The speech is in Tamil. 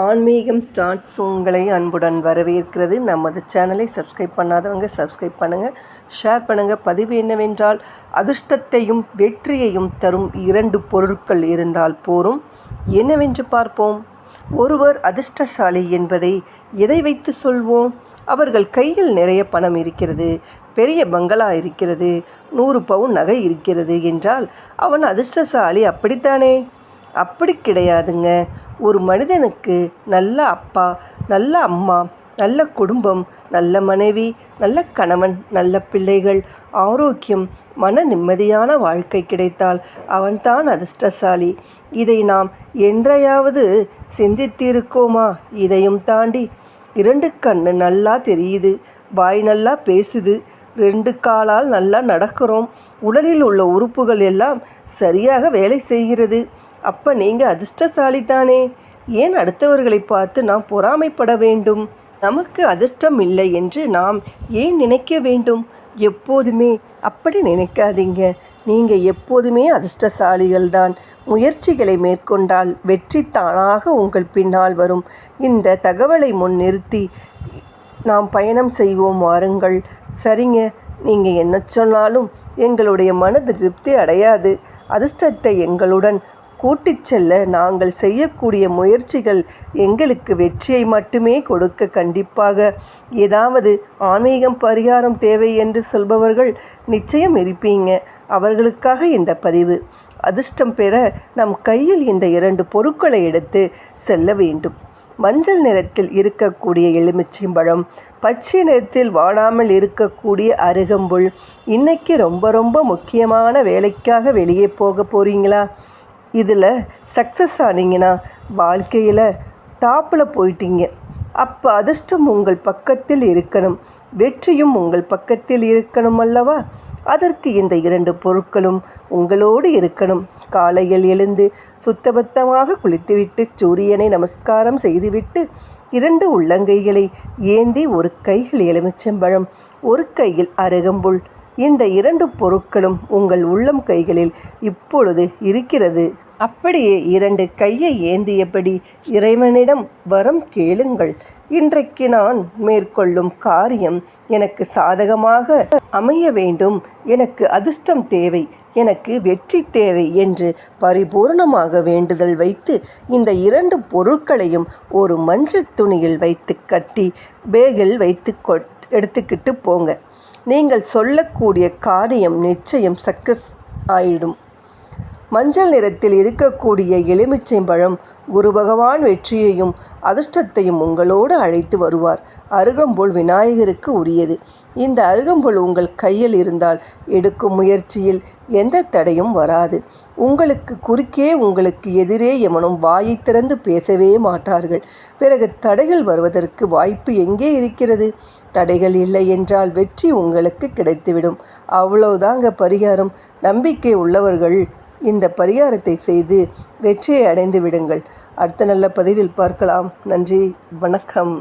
ஆன்மீகம் ஸ்டார்ட்ஸ் உங்களை அன்புடன் வரவேற்கிறது. நமது சேனலை சப்ஸ்கிரைப் பண்ணாதவங்க சப்ஸ்கிரைப் பண்ணுங்கள், ஷேர் பண்ணுங்கள். பதிவு என்னவென்றால், அதிர்ஷ்டத்தையும் வெற்றியையும் தரும் 2 பொருட்கள் இருந்தால் போரும். என்னவென்று பார்ப்போம். ஒருவர் அதிர்ஷ்டசாலி என்பதை எதை வைத்து சொல்வோம்? அவர்கள் கையில் நிறைய பணம் இருக்கிறது, பெரிய பங்களா இருக்கிறது, 100 பவுன் நகை இருக்கிறது என்றால் அவன் அதிர்ஷ்டசாலி, அப்படித்தானே? அப்படி கிடையாதுங்க. ஒரு மனிதனுக்கு நல்ல அப்பா, நல்ல அம்மா, நல்ல குடும்பம், நல்ல மனைவி, நல்ல கணவன், நல்ல பிள்ளைகள், ஆரோக்கியம், மன நிம்மதியான வாழ்க்கை கிடைத்தால் அவன்தான் அதிர்ஷ்டசாலி. இதை நாம் என்றையாவது சிந்தித்திருக்கோமா? இதையும் தாண்டி 2 கண்ணு நல்லா தெரியுது, வாய் நல்லா பேசுது, 2 காலால் நல்லா நடக்கிறோம், உடலில் உள்ள உறுப்புகள் எல்லாம் சரியாக வேலை செய்கிறது. அப்போ நீங்கள் அதிர்ஷ்டசாலி தானே? ஏன் அடுத்தவர்களை பார்த்து நாம் பொறாமைப்பட வேண்டும்? நமக்கு அதிர்ஷ்டம் இல்லை என்று நாம் ஏன் நினைக்க வேண்டும்? எப்போதுமே அப்படி நினைக்காதீங்க. நீங்கள் எப்போதுமே அதிர்ஷ்டசாலிகள்தான். முயற்சிகளை மேற்கொண்டால் வெற்றி தானாக உங்கள் பின்னால் வரும். இந்த தகவலை முன்னிறுத்தி நாம் பயணம் செய்வோம், வாருங்கள். சரிங்க, நீங்கள் என்ன சொன்னாலும் எங்களுடைய மனது திருப்தி அடையாது. அதிர்ஷ்டத்தை எங்களுடன் கூட்டிச் செல்ல நாங்கள் செய்யக்கூடிய முயற்சிகள் எங்களுக்கு வெற்றியை மட்டுமே கொடுக்க. கண்டிப்பாக ஏதாவது ஆன்மீகம் பரிகாரம் தேவை என்று சொல்பவர்கள் நிச்சயம் இருப்பீங்க. அவர்களுக்காக இந்த பதிவு. அதிர்ஷ்டம் பெற நம் கையில் இந்த 2 பொருட்களை எடுத்து செல்ல வேண்டும். மஞ்சள் நிறத்தில் இருக்கக்கூடிய எலுமிச்சம்பழம், பச்சை நிறத்தில் வாடாமல் இருக்கக்கூடிய அருகம்புல். இன்னைக்கு ரொம்ப முக்கியமான வேலைக்காக வெளியே போக போகிறீங்களா? இதில் சக்ஸஸ் ஆனீங்கன்னா வாழ்க்கையில் டாப்பில் போயிட்டீங்க. அப்போ அதிர்ஷ்டம் உங்கள் பக்கத்தில் இருக்கணும், வெற்றியும் உங்கள் பக்கத்தில் இருக்கணும் அல்லவா? அதற்கு இந்த 2 பொருட்களும் உங்களோடு இருக்கணும். காலையில் எழுந்து சுத்தபத்தமாக குளித்துவிட்டு சூரியனை நமஸ்காரம் செய்துவிட்டு 2 உள்ளங்கைகளை ஏந்தி ஒரு கையில் எலுமிச்சம்பழம், ஒரு கையில் அருகம்புல். இந்த 2 பொருட்களும் உங்கள் உள்ளம் கைகளில் இப்பொழுது இருக்கிறது. அப்படியே 2 கையை ஏந்தியபடி இறைவனிடம் வரம் கேளுங்கள். இன்றைக்கு நான் மேற்கொள்ளும் காரியம் எனக்கு சாதகமாக அமைய வேண்டும், எனக்கு அதிர்ஷ்டம் தேவை, எனக்கு வெற்றி தேவை என்று பரிபூர்ணமாக வேண்டுதல் வைத்து இந்த 2 பொருட்களையும் ஒரு மஞ்சள் துணியில் வைத்து கட்டி பேகில் வைத்து எடுத்துக்கிட்டு போங்க. நீங்கள் சொல்லக்கூடிய காரியம் நிச்சயம் சக்ஸஸ் ஆயிடும். மஞ்சள் நிறத்தில் இருக்கக்கூடிய எலுமிச்சம்பழம் குரு பகவான் வெற்றியையும் அதிர்ஷ்டத்தையும் உங்களோடு அழைத்து வருவார். அருகம்புல் விநாயகருக்கு உரியது. இந்த அருகம்புல் உங்கள் கையில் இருந்தால் எடுக்கும் முயற்சியில் எந்த தடையும் வராது. உங்களுக்கு குறுக்கே, உங்களுக்கு எதிரே எவனும் வாயை திறந்து பேசவே மாட்டார்கள். பிறகு தடைகள் வருவதற்கு வாய்ப்பு எங்கே இருக்கிறது? தடைகள் இல்லை என்றால் வெற்றி உங்களுக்கு கிடைத்துவிடும். அவ்வளோதாங்க பரிகாரம். நம்பிக்கை உள்ளவர்கள் இந்த பரிகாரத்தை செய்து வெற்றியை அடைந்து விடுங்கள். அடுத்த நல்ல பதிவில் பார்க்கலாம். நன்றி, வணக்கம்.